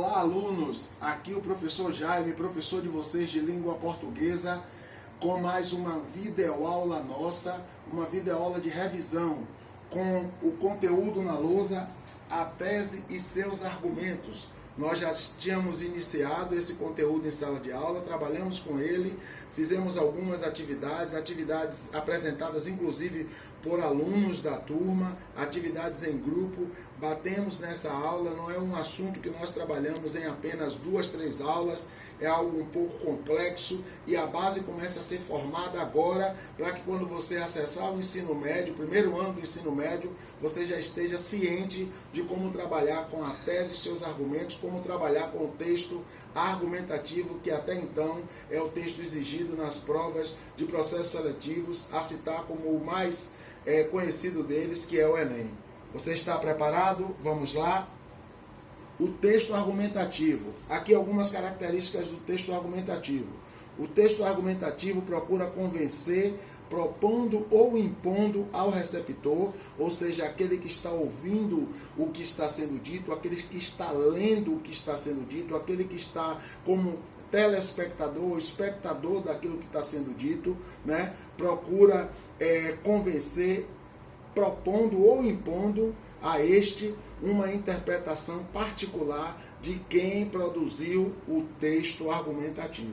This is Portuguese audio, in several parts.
Olá, alunos! Aqui o professor Jaime, professor de vocês de língua portuguesa, com mais uma videoaula nossa, uma videoaula de revisão com o conteúdo na lousa, a tese e seus argumentos. Nós já tínhamos iniciado esse conteúdo em sala de aula, trabalhamos com ele, fizemos algumas atividades apresentadas inclusive por alunos da turma, atividades em grupo, batemos nessa aula, não é um assunto que nós trabalhamos em apenas 2, 3 aulas, é algo um pouco complexo e a base começa a ser formada agora para que quando você acessar o ensino médio, o primeiro ano do ensino médio, você já esteja ciente de como trabalhar com a tese e seus argumentos, como trabalhar com o texto argumentativo, que até então é o texto exigido nas provas de processos seletivos, a citar como o mais conhecido deles, que é o Enem. Você está preparado? Vamos lá? O texto argumentativo. Aqui algumas características do texto argumentativo. O texto argumentativo procura convencer, propondo ou impondo ao receptor, ou seja, aquele que está ouvindo o que está sendo dito, aquele que está lendo o que está sendo dito, aquele que está como telespectador ou espectador daquilo que está sendo dito, né? Procura convencer, propondo ou impondo a este uma interpretação particular de quem produziu o texto argumentativo.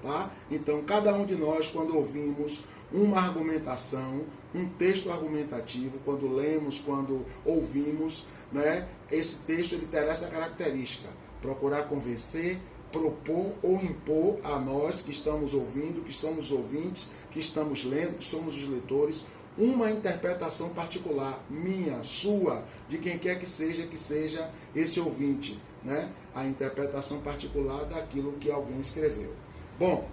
Tá? Então, cada um de nós, quando ouvimos uma argumentação, um texto argumentativo, quando lemos, quando ouvimos, né, esse texto ele terá essa característica, procurar convencer, propor ou impor a nós que estamos ouvindo, que somos ouvintes, que estamos lendo, que somos os leitores, uma interpretação particular, minha, sua, de quem quer que seja esse ouvinte, né? A interpretação particular daquilo que alguém escreveu. Bom,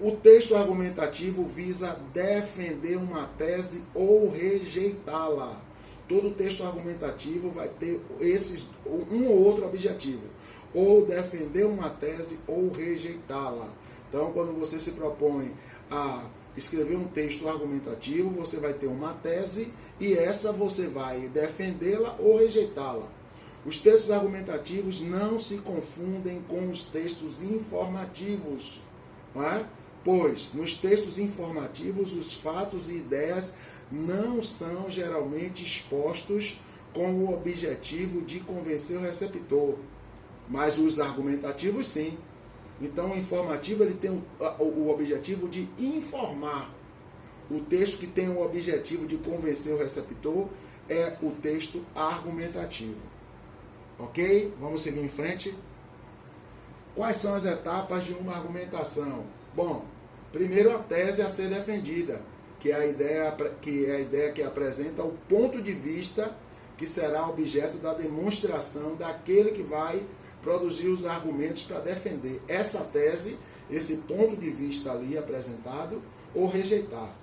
o texto argumentativo visa defender uma tese ou rejeitá-la. Todo texto argumentativo vai ter um ou outro objetivo, ou defender uma tese ou rejeitá-la. Então, quando você se propõe a escrever um texto argumentativo, você vai ter uma tese e essa você vai defendê-la ou rejeitá-la. Os textos argumentativos não se confundem com os textos informativos, não é? Pois nos textos informativos os fatos e ideias não são geralmente expostos com o objetivo de convencer o receptor, mas os argumentativos sim. Então, o informativo ele tem o objetivo de informar. O texto que tem o objetivo de convencer o receptor é o texto argumentativo. Ok? Vamos seguir em frente. Quais são as etapas de uma argumentação? Bom, primeiro a tese a ser defendida, que é a ideia que apresenta o ponto de vista que será objeto da demonstração daquele que vai produzir os argumentos para defender essa tese, esse ponto de vista ali apresentado, ou rejeitar.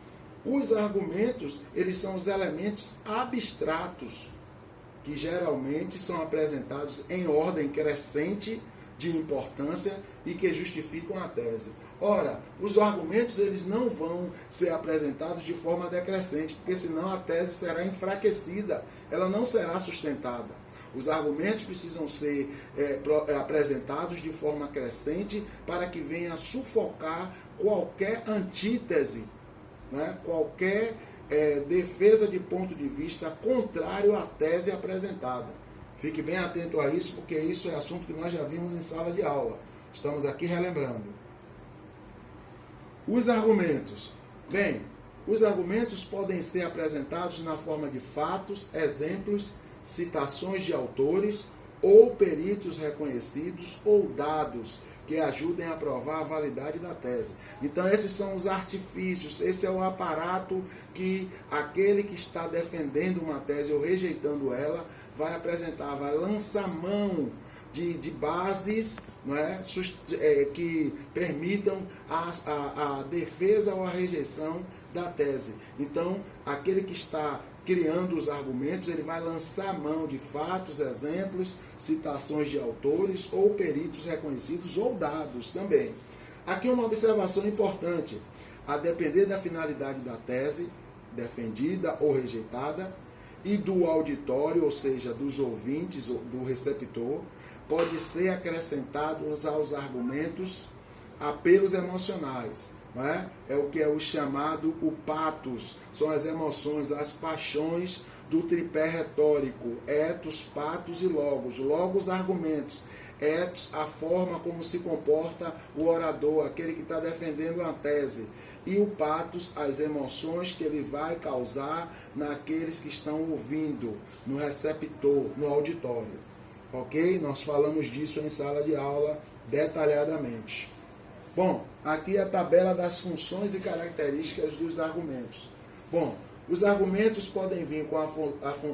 Os argumentos, eles são os elementos abstratos, que geralmente são apresentados em ordem crescente de importância e que justificam a tese. Ora, os argumentos eles não vão ser apresentados de forma decrescente, porque senão a tese será enfraquecida, ela não será sustentada. Os argumentos precisam ser apresentados de forma crescente para que venha a sufocar qualquer antítese, né? Qualquer defesa de ponto de vista contrário à tese apresentada. Fique bem atento a isso, porque isso é assunto que nós já vimos em sala de aula. Estamos aqui relembrando. Os argumentos. Bem, os argumentos podem ser apresentados na forma de fatos, exemplos, citações de autores ou peritos reconhecidos ou dados que ajudem a provar a validade da tese. Então esses são os artifícios, esse é o aparato que aquele que está defendendo uma tese ou rejeitando ela vai apresentar, vai lançar mão de bases, não é, que permitam a defesa ou a rejeição da tese. Então aquele que está criando os argumentos, ele vai lançar mão de fatos, exemplos, citações de autores ou peritos reconhecidos ou dados também. Aqui uma observação importante. A depender da finalidade da tese, defendida ou rejeitada, e do auditório, ou seja, dos ouvintes, do receptor, pode ser acrescentados aos argumentos apelos emocionais. Não é? É o que é o chamado o patos, são as emoções, as paixões do tripé retórico, ethos, patos e logos. Logos, argumentos, ethos, a forma como se comporta o orador, aquele que está defendendo uma tese, e o patos, as emoções que ele vai causar naqueles que estão ouvindo, no receptor, no auditório. Ok? Nós falamos disso em sala de aula detalhadamente. Bom, aqui a tabela das funções e características dos argumentos. Bom, os argumentos podem vir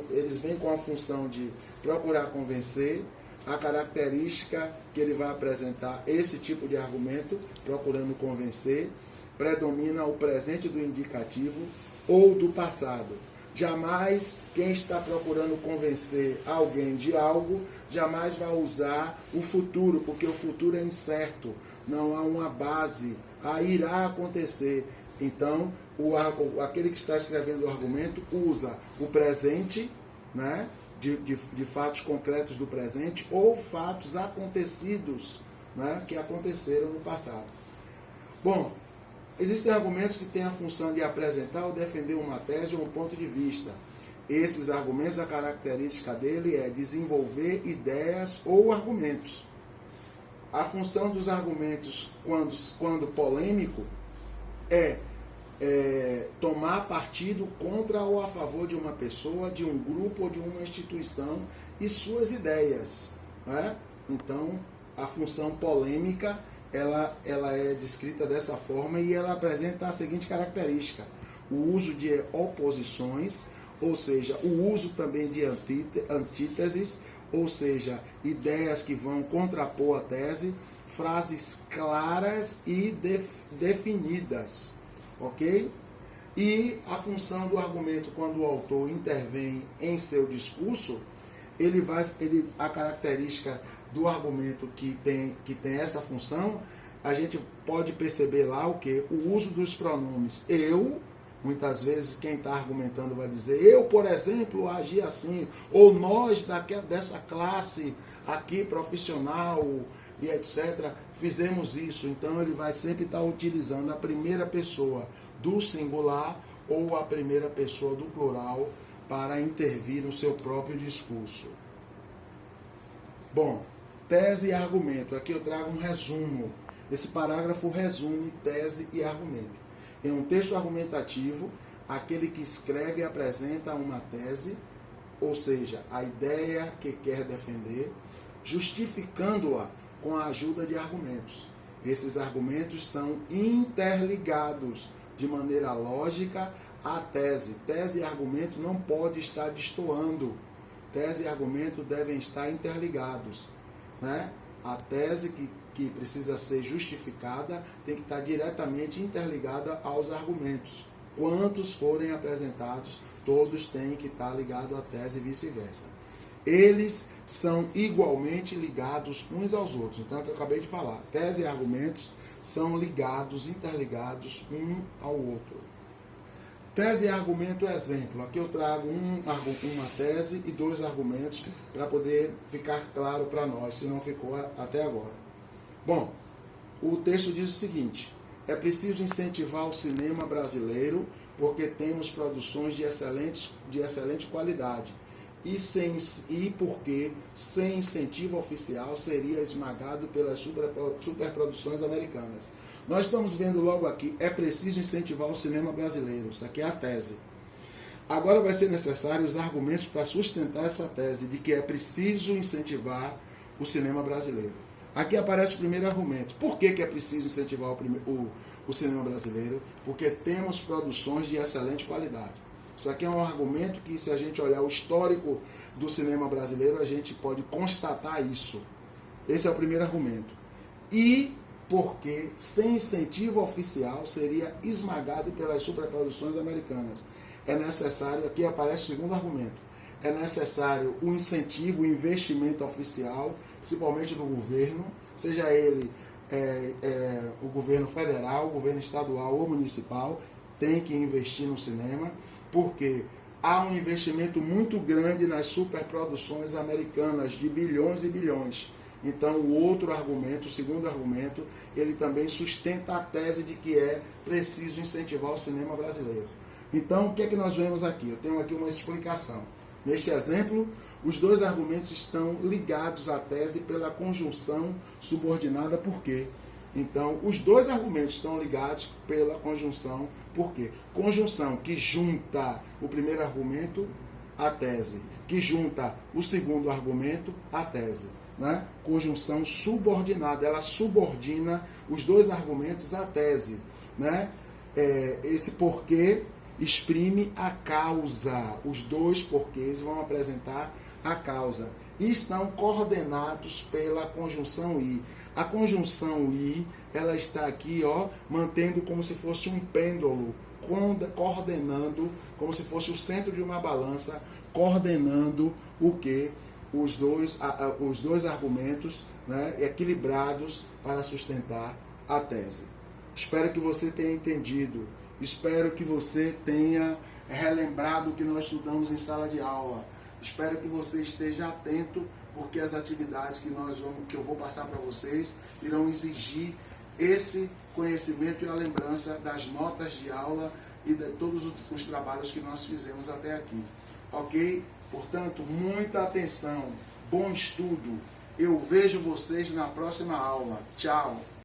eles vêm com a função de procurar convencer. A característica que ele vai apresentar, esse tipo de argumento, procurando convencer, predomina o presente do indicativo ou do passado. Jamais quem está procurando convencer alguém de algo, jamais vai usar o futuro, porque o futuro é incerto, não há uma base, irá acontecer. Então, aquele que está escrevendo o argumento usa o presente, né, de fatos concretos do presente, ou fatos acontecidos, né, que aconteceram no passado. Bom, existem argumentos que têm a função de apresentar ou defender uma tese ou um ponto de vista. Esses argumentos, a característica dele é desenvolver ideias ou argumentos. A função dos argumentos, quando polêmico, é tomar partido contra ou a favor de uma pessoa, de um grupo ou de uma instituição e suas ideias. Né? Então, a função polêmica ela é descrita dessa forma e ela apresenta a seguinte característica: o uso de oposições, ou seja, o uso também de antíteses, ou seja, ideias que vão contrapor a tese, frases claras e definidas, ok? E a função do argumento, quando o autor intervém em seu discurso, a característica do argumento que tem essa função, a gente pode perceber lá o que? O uso dos pronomes eu. Muitas vezes quem está argumentando vai dizer, eu, por exemplo, agi assim, ou nós dessa classe aqui profissional e etc., fizemos isso. Então ele vai sempre estar utilizando a primeira pessoa do singular ou a primeira pessoa do plural para intervir no seu próprio discurso. Bom, tese e argumento. Aqui eu trago um resumo. Esse parágrafo resume tese e argumento. Em um texto argumentativo, aquele que escreve e apresenta uma tese, ou seja, a ideia que quer defender, justificando-a com a ajuda de argumentos. Esses argumentos são interligados de maneira lógica à tese. Tese e argumento não podem estar destoando. Tese e argumento devem estar interligados. Né? A tese que precisa ser justificada tem que estar diretamente interligada aos argumentos. Quantos forem apresentados, todos têm que estar ligados à tese e vice-versa. Eles são igualmente ligados uns aos outros. Então, é o que eu acabei de falar. Tese e argumentos são ligados, interligados um ao outro. Tese e argumento, exemplo. Aqui eu trago uma tese e dois argumentos para poder ficar claro para nós, se não ficou até agora. Bom, o texto diz o seguinte: é preciso incentivar o cinema brasileiro porque temos produções de excelente qualidade e porque sem incentivo oficial seria esmagado pelas superproduções americanas. Nós estamos vendo logo aqui, é preciso incentivar o cinema brasileiro. Isso aqui é a tese. Agora vai ser necessário os argumentos para sustentar essa tese de que é preciso incentivar o cinema brasileiro. Aqui aparece o primeiro argumento. Por que é preciso incentivar o cinema brasileiro? Porque temos produções de excelente qualidade. Isso aqui é um argumento que, se a gente olhar o histórico do cinema brasileiro, a gente pode constatar isso. Esse é o primeiro argumento. E porque sem incentivo oficial seria esmagado pelas superproduções americanas. É necessário, aqui aparece o segundo argumento, é necessário o incentivo, o investimento oficial, principalmente do governo, seja ele o governo federal, o governo estadual ou municipal, tem que investir no cinema, porque há um investimento muito grande nas superproduções americanas, de bilhões e bilhões. Então, o outro argumento, o segundo argumento, ele também sustenta a tese de que é preciso incentivar o cinema brasileiro. Então, o que é que nós vemos aqui? Eu tenho aqui uma explicação. Neste exemplo, os dois argumentos estão ligados à tese pela conjunção subordinada por quê? Então, os dois argumentos estão ligados pela conjunção por quê? Conjunção que junta o primeiro argumento à tese, que junta o segundo argumento à tese. Né? Conjunção subordinada, ela subordina os dois argumentos à tese. Né? Esse porquê exprime a causa. Os dois porquês vão apresentar a causa. E estão coordenados pela conjunção I. A conjunção I, ela está aqui, ó, mantendo como se fosse um pêndulo, coordenando, como se fosse o centro de uma balança, coordenando o que? Os dois argumentos, né, equilibrados para sustentar a tese. Espero que você tenha entendido. Espero que você tenha relembrado o que nós estudamos em sala de aula. Espero que você esteja atento, porque as atividades que eu vou passar para vocês irão exigir esse conhecimento e a lembrança das notas de aula e de todos os trabalhos que nós fizemos até aqui. Ok? Portanto, muita atenção, bom estudo. Eu vejo vocês na próxima aula. Tchau!